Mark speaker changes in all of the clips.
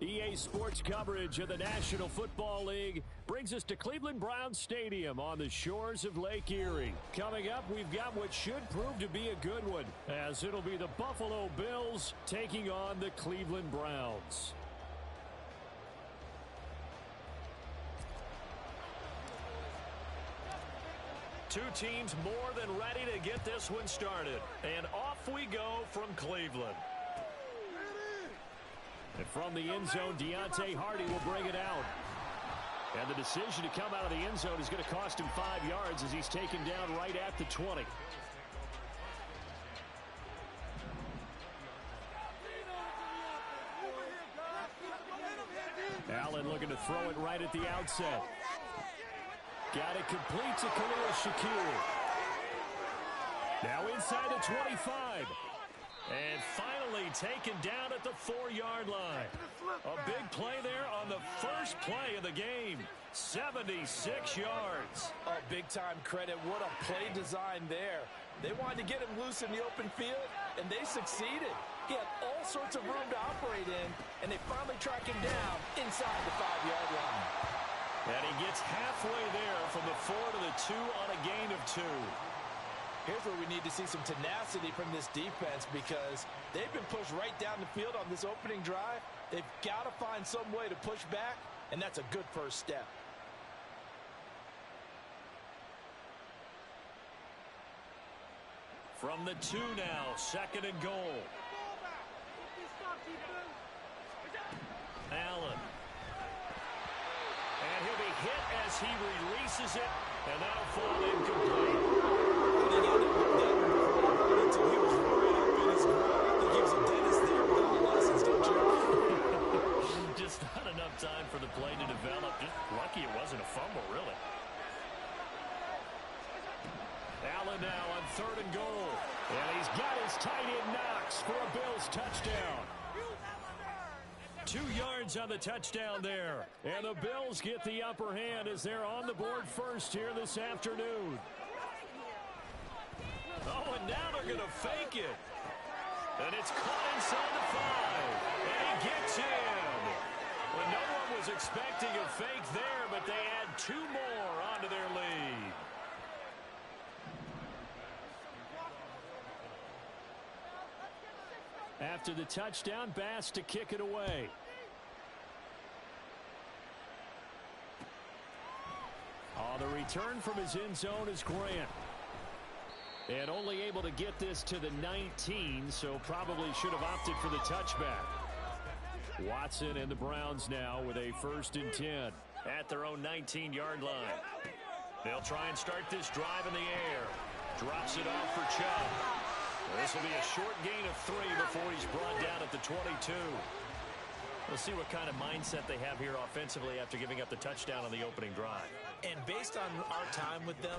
Speaker 1: EA Sports coverage of the National Football League brings us to Cleveland Browns Stadium on the shores of Lake Erie. Coming up, we've got what should prove to be a good one, as it'll be the Buffalo Bills taking on the Cleveland Browns. Two teams more than ready to get this one started. And off we go from Cleveland. And from the end zone, Deontay Hardy will bring it out. And the decision to come out of the end zone is going to cost him 5 yards as he's taken down right at the 20. Allen looking to throw it right at the outset. Got it complete to Khalil Shakir. Now inside the 25. And finally taken down at the 4-yard line. A big play there on the first play of the game. 76 yards.
Speaker 2: Oh, big-time credit. What a play design there. They wanted to get him loose in the open field, and they succeeded. He had all sorts of room to operate in, and they finally track him down inside the 5-yard line.
Speaker 1: And he gets halfway there from the 4 to the 2 on a gain of 2.
Speaker 2: Here's where we need to see some tenacity from this defense, because they've been pushed right down the field on this opening drive. They've got to find some way to push back, and that's a good first step.
Speaker 1: From the 2 now, 2nd and goal. Allen. And he'll be hit as he releases it, and that'll fall incomplete.
Speaker 2: He got it with that until he was right up in his grill. I think he was a dentist there with all the lessons, don't you?
Speaker 1: Just not enough time for the play to develop. Just lucky it wasn't a fumble, really. Allen now on 3rd and goal. And he's got his tight end Knox for a Bills touchdown. 2 yards on the touchdown there. And the Bills get the upper hand as they're on the board first here this afternoon. Oh, and now they're going to fake it. And it's caught inside the 5. And he gets in. Well, no one was expecting a fake there, but they add 2 more onto their lead. After the touchdown, Bass to kick it away. On the return from his end zone is Grant. And only able to get this to the 19, so probably should have opted for the touchback. Watson and the Browns now with a 1st and 10 at their own 19-yard line. They'll try and start this drive in the air. Drops it off for Chubb. This will be a short gain of 3 before he's brought down at the 22. We'll see what kind of mindset they have here offensively after giving up the touchdown on the opening drive.
Speaker 2: And based on our time with them,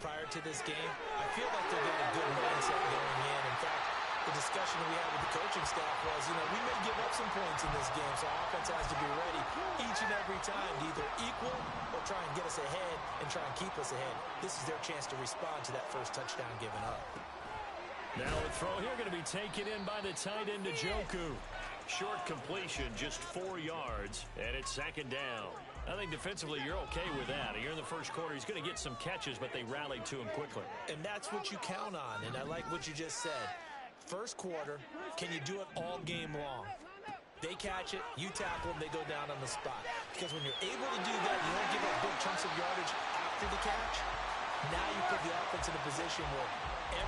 Speaker 2: prior to this game, I feel like they've got a good mindset going in. In fact, the discussion that we had with the coaching staff was, we may give up some points in this game, so our offense has to be ready each and every time to either equal or try and get us ahead and try and keep us ahead. This is their chance to respond to that first touchdown given up.
Speaker 1: Now a throw here going to be taken in by the tight end Njoku. Short completion, just 4 yards, and it's 2nd down. I think defensively you're okay with that. Here in the first quarter, he's going to get some catches, but they rallied to him quickly.
Speaker 2: And that's what you count on, and I like what you just said. First quarter, can you do it all game long? They catch it, you tackle them, they go down on the spot. Because when you're able to do that, you don't give up big chunks of yardage after the catch. Now you put the offense in a position where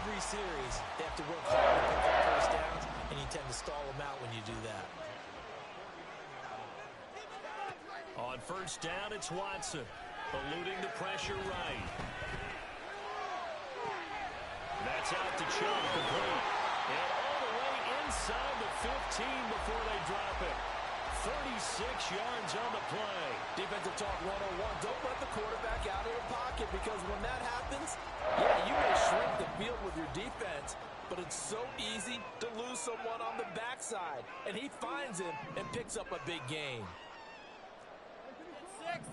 Speaker 2: every series they have to work hard to pick up first downs, and you tend to stall them out when you do that.
Speaker 1: On 1st down, it's Watson, eluding the pressure right. That's out to Chubb, complete. And all the way inside the 15 before they drop it. 36 yards on the play.
Speaker 2: Defensive talk 101. Don't let the quarterback out of the pocket, because when that happens, you may shrink the field with your defense, but it's so easy to lose someone on the backside. And he finds him and picks up a big gain.
Speaker 3: 6.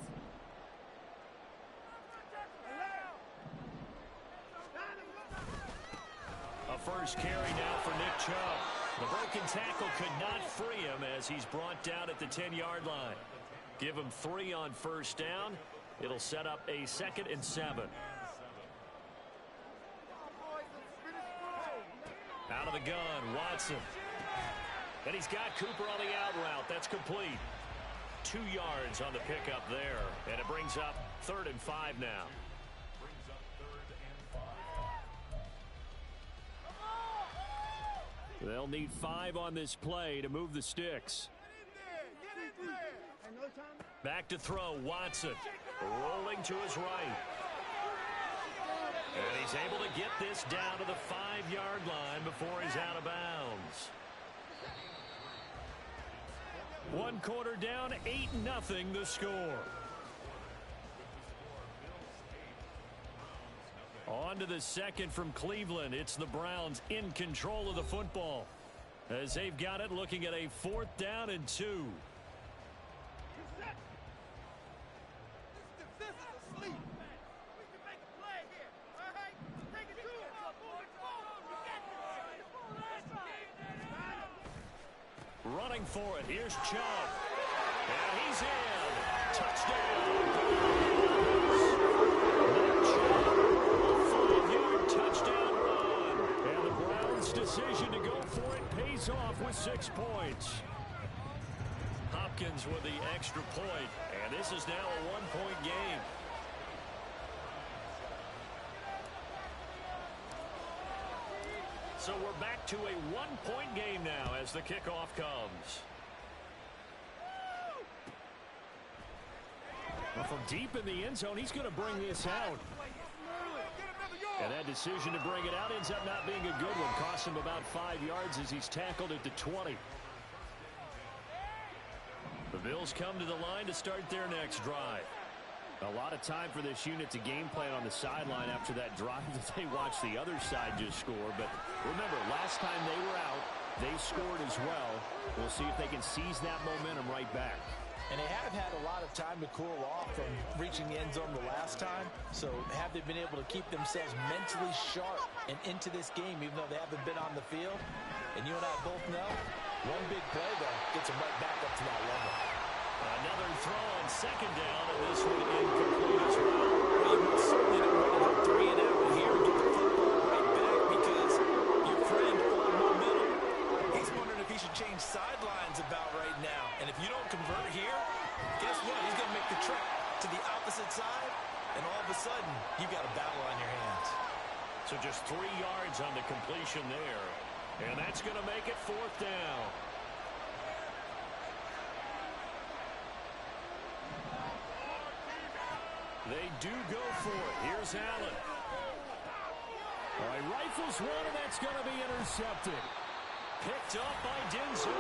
Speaker 1: A first carry now for Nick Chubb. The broken tackle could not free him as he's brought down at the 10-yard line. Give him 3 on first down. It'll set up a 2nd and 7. Out of the gun, Watson. And he's got Cooper on the out route. That's complete. 2 yards on the pickup there. And it brings up 3rd and 5 now. They'll need 5 on this play to move the sticks. Back to throw, Watson. Rolling to his right. And he's able to get this down to the 5-yard line before he's out of bounds. 1 quarter down, 8-0 the score. On to the second from Cleveland. It's the Browns in control of the football as they've got it, looking at a 4th down and 2. Running for it. Here's Chubb. And he's in. Touchdown. Touchdown run. And the Browns' decision to go for it pays off with 6 points. Hopkins with the extra point. And this is now a 1-point game. So we're back to a 1-point game now as the kickoff comes. Well, from deep in the end zone, he's going to bring this out. And that decision to bring it out ends up not being a good one. Costs him about 5 yards as he's tackled at the 20. The Bills come to the line to start their next drive. A lot of time for this unit to game plan on the sideline after that drive that they watched the other side just score. But remember, last time they were out, they scored as well. We'll see if they can seize that momentum right back.
Speaker 2: And they have had a lot of time to cool off from reaching the end zone the last time. So have they been able to keep themselves mentally sharp and into this game, even though they haven't been on the field? And you and I both know, one big play, though, gets them right back up to that level.
Speaker 1: Another throw on 2nd down, and this one incomplete as well.
Speaker 2: Well, you most certainly don't want to go 3 and out here and get the football right back because your friend, old momentum, he's wondering if he should change sidelines about right now. And if you don't convert here, guess what? He's going to make the trek to the opposite side, and all of a sudden, you've got a battle on your hands.
Speaker 1: So just 3 yards on the completion there. And that's going to make it 4th down. They do go for it. Here's Allen. All right, rifles one, and that's going to be intercepted. Picked up by Denzel.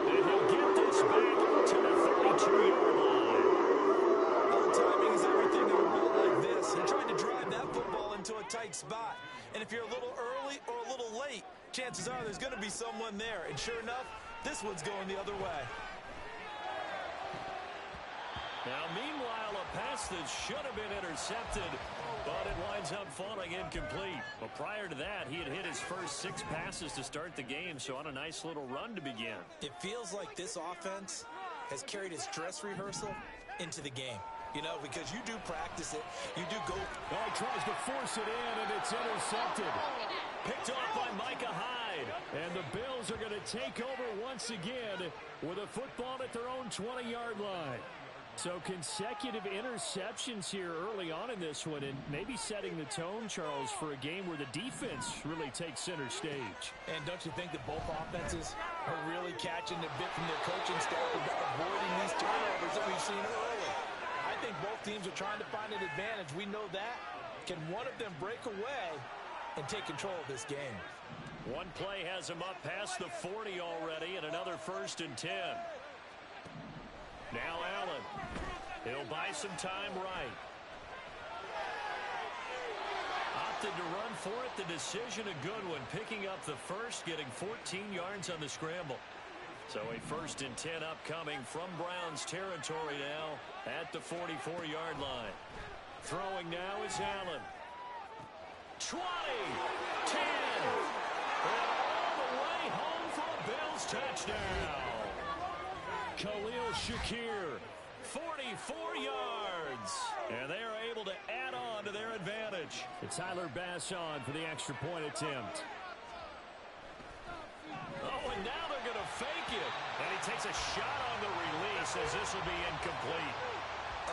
Speaker 1: And he'll get this back to the 32-yard line.
Speaker 2: Well, timing is everything in a world like this. He tried to drive that football into a tight spot. And if you're a little early or a little late, chances are there's going to be someone there. And sure enough, this one's going the other way.
Speaker 1: Now, meanwhile, a pass that should have been intercepted, but it winds up falling incomplete. But prior to that, he had hit his first 6 passes to start the game, so on a nice little run to begin.
Speaker 2: It feels like this offense has carried its dress rehearsal into the game. You know, because you do practice it. You do go.
Speaker 1: Oh, he tries to force it in, and it's intercepted. Picked off by Micah Hyde. And the Bills are going to take over once again with a football at their own 20-yard line. So consecutive interceptions here early on in this one, and maybe setting the tone, Charles, for a game where the defense really takes center stage.
Speaker 2: And don't you think that both offenses are really catching a bit from their coaching staff about avoiding these turnovers that we've seen early? I think both teams are trying to find an advantage. We know that. Can one of them break away and take control of this game?
Speaker 1: One play has him up past the 40 already, and another 1st and 10. Now Allen. He'll buy some time right. Opted to run for it. The decision a good one. Picking up the first, getting 14 yards on the scramble. So a 1st and 10 upcoming from Browns territory now at the 44-yard line. Throwing now is Allen. 20, 10, and all the way home for touchdown. Khalil Shakir, 44 yards. And they are able to add on to their advantage. It's Tyler Bass on for the extra point attempt. Oh, and now they're going to fake it. And he takes a shot on the release as this will be incomplete.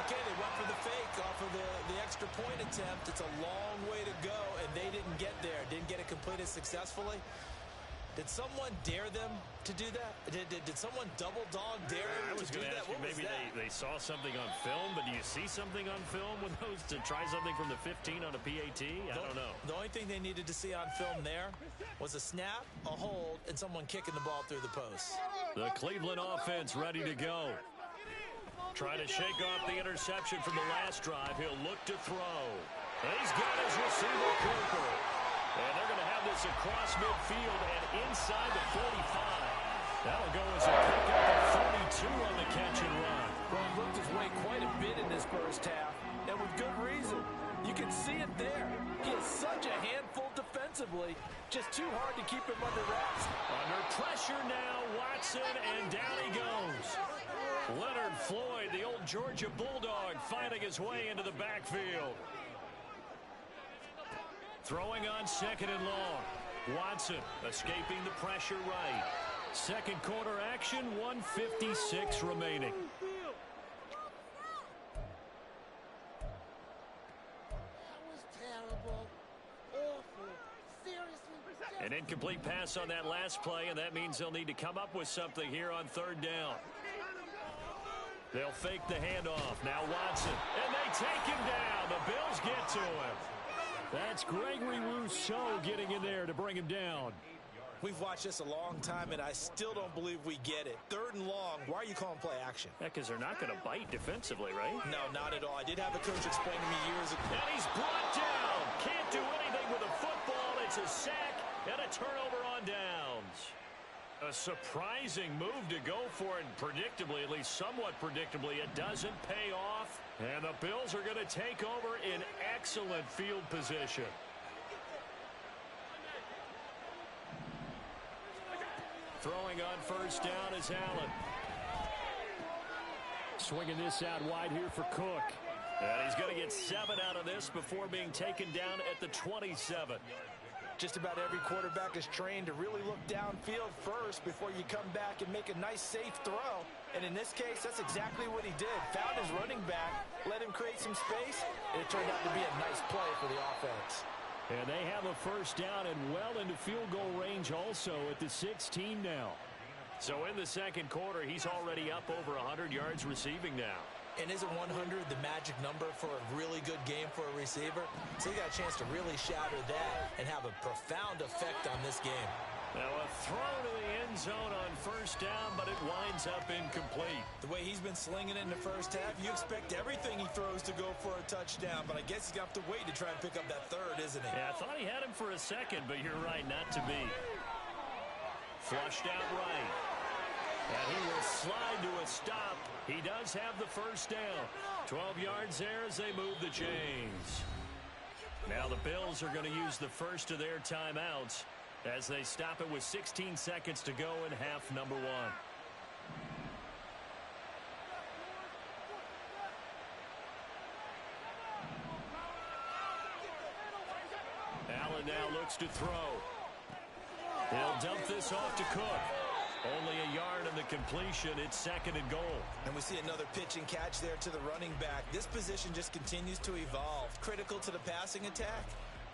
Speaker 2: Okay, they went for the fake off of the extra point attempt. It's a long way to go, and they didn't get there. Didn't get it completed successfully. Did someone dare them to do that? Did someone double dog dare them to do that?
Speaker 1: What was that? Maybe they saw something on film, but do you see something on film with those to try something from the 15 on a PAT? I don't know.
Speaker 2: The only thing they needed to see on film there was a snap, a hold, and someone kicking the ball through the post.
Speaker 1: The Cleveland offense ready to go. Trying to shake off the interception from the last drive. He'll look to throw. And he's got his receiver, Cooper. And they're going to have this across midfield and inside the 45. That'll go as a pickup of 42 on the catch and run.
Speaker 3: Well, he looked his way quite a bit in this first half, and with good reason. You can see it there. He is such a handful defensively. Just too hard to keep him under wraps.
Speaker 1: Under pressure now, Watson, and down he goes. Leonard Floyd, the old Georgia Bulldog, finding his way into the backfield. Throwing on second and long. Watson escaping the pressure right. Second quarter action, 1:56 remaining. An incomplete pass on that last play, and that means they'll need to come up with something here on third down. They'll fake the handoff. Now Watson, and they take him down. The Bills get to him. That's Gregory Rousseau getting in there to bring him down.
Speaker 2: We've watched this a long time, and I still don't believe we get it. Third and long, why are you calling play action?
Speaker 1: Yeah, because they're not going to bite defensively, right?
Speaker 2: No, not at all. I did have a coach explain to me years ago.
Speaker 1: And he's brought down. Can't do anything with a football. It's a sack and a turnover on downs. A surprising move to go for it, and predictably, at least somewhat predictably, it doesn't pay off. And the Bills are going to take over in excellent field position. Throwing on first down is Allen. Swinging this out wide here for Cook. And he's going to get 7 out of this before being taken down at the 27.
Speaker 3: Just about every quarterback is trained to really look downfield first before you come back and make a nice, safe throw. And in this case, that's exactly what he did. Found his running back, let him create some space, and it turned out to be a nice play for the offense.
Speaker 1: And they have a first down and well into field goal range also at the 16 now. So in the second quarter, he's already up over 100 yards receiving now.
Speaker 2: And isn't 100 the magic number for a really good game for a receiver? So you got a chance to really shatter that and have a profound effect on this game.
Speaker 1: Now a throw to the end zone on first down, but it winds up incomplete.
Speaker 2: The way he's been slinging it in the first half, you expect everything he throws to go for a touchdown, but I guess he's going to have to wait to try and pick up that third, isn't he?
Speaker 1: Yeah, I thought he had him for a second, but you're right, not to be. Flushed out right. And he will slide to a stop. He does have the first down. 12 yards there as they move the chains. Now the Bills are going to use the first of their timeouts as they stop it with 16 seconds to go in half number 1. Allen now looks to throw. He'll dump this off to Cook. Only a yard on the completion. It's second and goal.
Speaker 2: And we see another pitch and catch there to the running back. This position just continues to evolve. Critical to the passing attack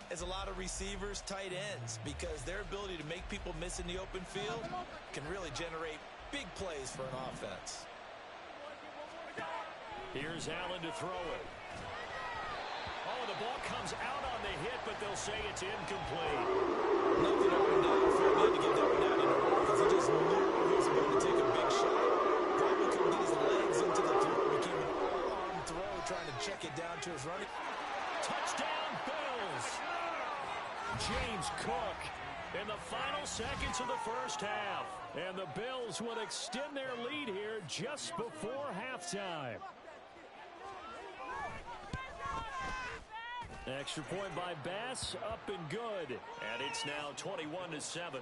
Speaker 2: is a lot of receivers, tight ends, because their ability to make people miss in the open field can really generate big plays for an offense.
Speaker 1: Here's Allen to throw it. Oh, the ball comes out on the hit, but they'll say it's incomplete.
Speaker 2: Nothing I would not feel good to get that one out anymore because he just knew he was about to take a big shot. Probably couldn't get his legs into the throw. It became an all-arm throw trying to check it down to his running.
Speaker 1: Touchdown, Bills! James Cook in the final seconds of the first half. And the Bills would extend their lead here just before halftime. Extra point by Bass, up and good. And it's now 21-7.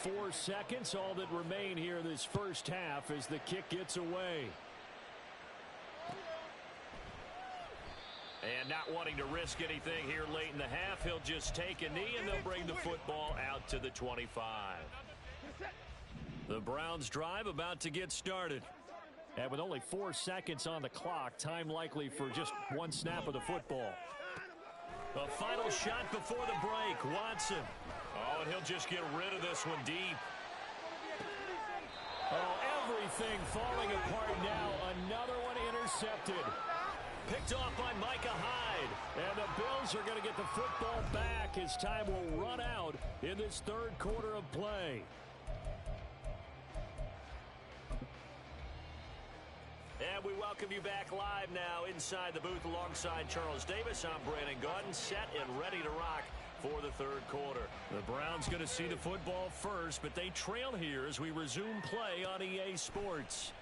Speaker 1: 4 seconds, all that remain here this first half as the kick gets away. And not wanting to risk anything here late in the half, he'll just take a knee, and they'll bring the football out to the 25. The Browns drive about to get started. And with only 4 seconds on the clock, time likely for just one snap of the football. A final shot before the break, Watson. Oh, and he'll just get rid of this one deep. Oh, everything falling apart now. Another one intercepted. Picked off by Micah Hyde. And the Bills are going to get the football back as time will run out in this third quarter of play. And we welcome you back live now inside the booth alongside Charles Davis. I'm Brandon Gaudin, set and ready to rock for the third quarter. The Browns going to see the football first, but they trail here as we resume play on EA Sports.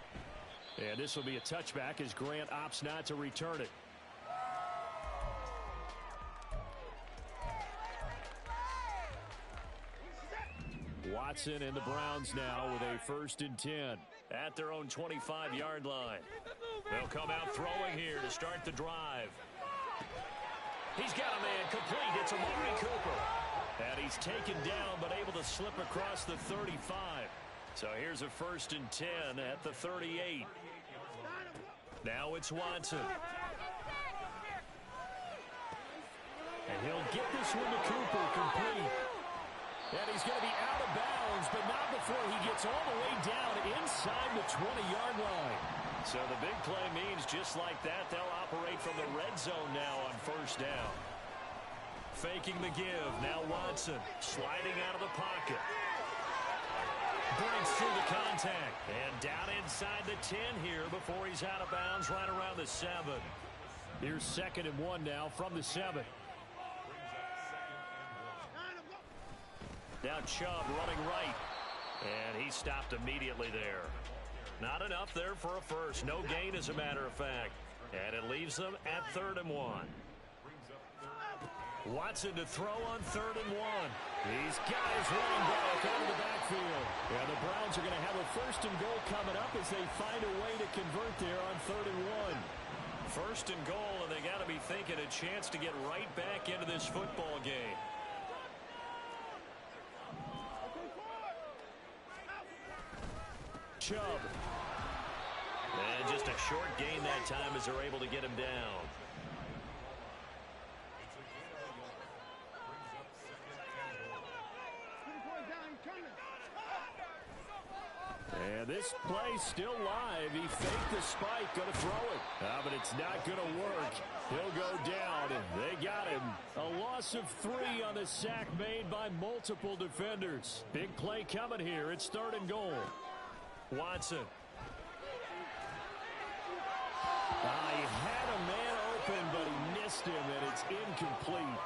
Speaker 1: And this will be a touchback as Grant opts not to return it. Watson and the Browns now with a 1st and 10 at their own 25-yard line. They'll come out throwing here to start the drive. He's got a man complete. It's Amari Cooper. And he's taken down but able to slip across the 35. So here's a 1st and 10 at the 38. Now it's Watson. And he'll get this one to Cooper complete. And he's going to be out of bounds, but not before he gets all the way down inside the 20-yard line. So the big play means just like that, they'll operate from the red zone now on 1st down. Faking the give. Now Watson sliding out of the pocket. Breaks through the contact. And down inside the 10 here before he's out of bounds right around the 7. Here's 2nd and 1 now from the 7. Now Chubb running right. And he stopped immediately there. Not enough there for a first. No gain, as a matter of fact. And it leaves them at 3rd and 1. Watson to throw on 3rd and 1. He's got his running back out of the backfield. And the Browns are going to have a 1st and goal coming up as they find a way to convert there on 3rd and 1. 1st and goal, and they got to be thinking a chance to get right back into this football game. Chubb. And just a short gain that time as they're able to get him down. And this play still live. He faked the spike, going to throw it. But it's not going to work. He'll go down, and they got him. A loss of 3 on the sack made by multiple defenders. Big play coming here. It's 3rd and goal. Watson. He had a man open, but he missed him, and it's incomplete.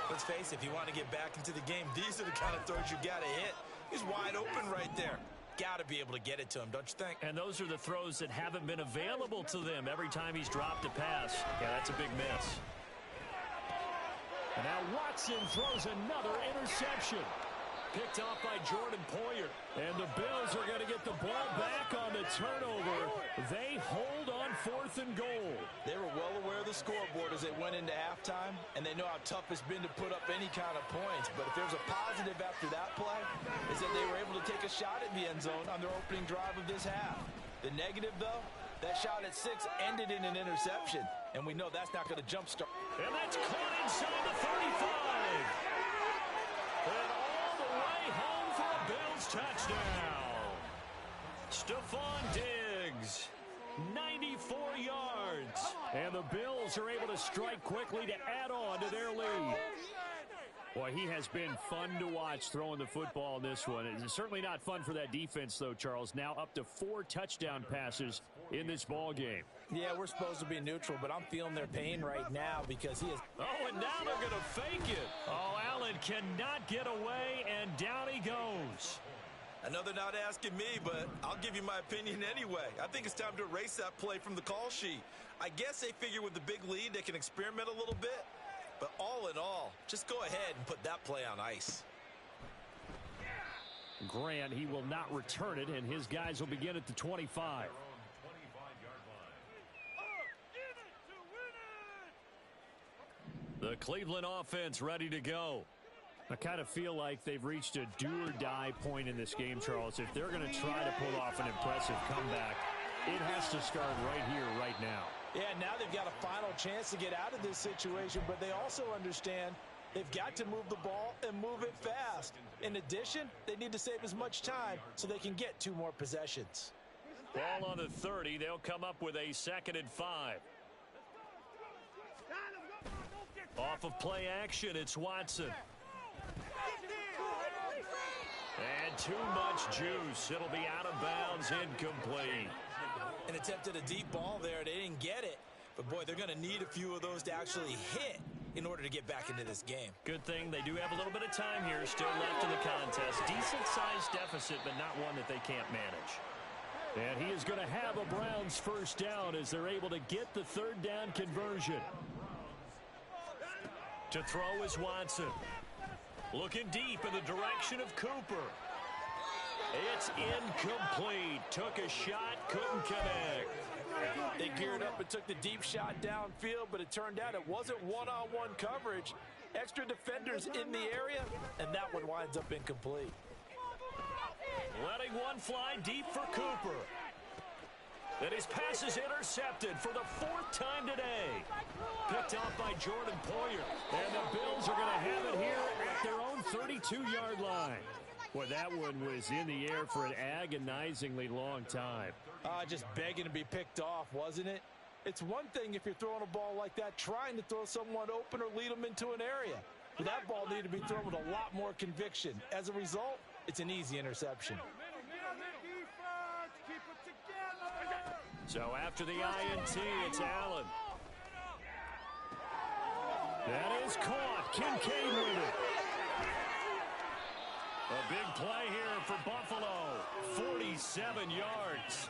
Speaker 3: Let's face it, if you want to get back into the game, these are the kind of throws you got to hit. He's wide open right there. Got to be able to get it to him, don't you think?
Speaker 1: And those are the throws that haven't been available to them every time he's dropped a pass. Yeah, that's a big miss. And now Watson throws another interception. Picked off by Jordan Poyer. And the Bills are going to get the ball back on the turnover. They hold on 4th and goal.
Speaker 3: They were well aware of the scoreboard as they went into halftime, and they know how tough it's been to put up any kind of points. But if there's a positive after that play, is that they were able to take a shot at the end zone on their opening drive of this half. The negative, though, that shot at 6 ended in an interception, and we know that's not going to jumpstart.
Speaker 1: And that's caught inside the 35. And all the way home for a Bills touchdown. Stephon Diggs, 94 yards. And the Bills are able to strike quickly to add on to their lead. Boy, he has been fun to watch throwing the football in this one. It's certainly not fun for that defense, though, Charles. Now up to 4 touchdown passes in this ball game.
Speaker 3: Yeah, we're supposed to be neutral, but I'm feeling their pain right now because he is...
Speaker 1: Oh, and now they're going to fake it. Oh, Allen cannot get away, and down he goes.
Speaker 3: I know they're not asking me, but I'll give you my opinion anyway. I think it's time to erase that play from the call sheet. I guess they figure with the big lead they can experiment a little bit. But all in all, just go ahead and put that play on ice.
Speaker 1: Grant, he will not return it, and his guys will begin at the 25. The Cleveland offense ready to go. I kind of feel like they've reached a do-or-die point in this game, Charles. If they're going to try to pull off an impressive comeback, it has to start right here, right now.
Speaker 3: Yeah, now they've got a final chance to get out of this situation, but they also understand they've got to move the ball and move it fast. In addition, they need to save as much time so they can get 2 more possessions.
Speaker 1: Ball on the 30. They'll come up with a 2nd and 5. Off of play action, it's Watson. And too much juice. It'll be out of bounds, incomplete.
Speaker 2: And attempted a deep ball there. They didn't get it. But, boy, they're going to need a few of those to actually hit in order to get back into this game.
Speaker 1: Good thing they do have a little bit of time here still left in the contest. Decent-sized deficit, but not one that they can't manage. And he is going to have a Browns first down as they're able to get the 3rd down conversion. To throw is Watson. Looking deep in the direction of Cooper. It's incomplete. Took a shot, couldn't connect.
Speaker 3: They geared up and took the deep shot downfield, but it turned out it wasn't one-on-one coverage. Extra defenders in the area, and that one winds up incomplete.
Speaker 1: Letting one fly deep for Cooper. And his pass is intercepted for the 4th time today. Picked off by Jordan Poyer. And the Bills are going to have it here at their own 32-yard line. Well, that one was in the air for an agonizingly long time.
Speaker 3: Just begging to be picked off, wasn't it? It's one thing if you're throwing a ball like that, trying to throw someone open or lead them into an area. But that ball needed to be thrown with a lot more conviction. As a result, it's an easy interception.
Speaker 1: So after the INT, it's Allen. That is caught. Kincaid with it. A big play here for Buffalo. 47 yards.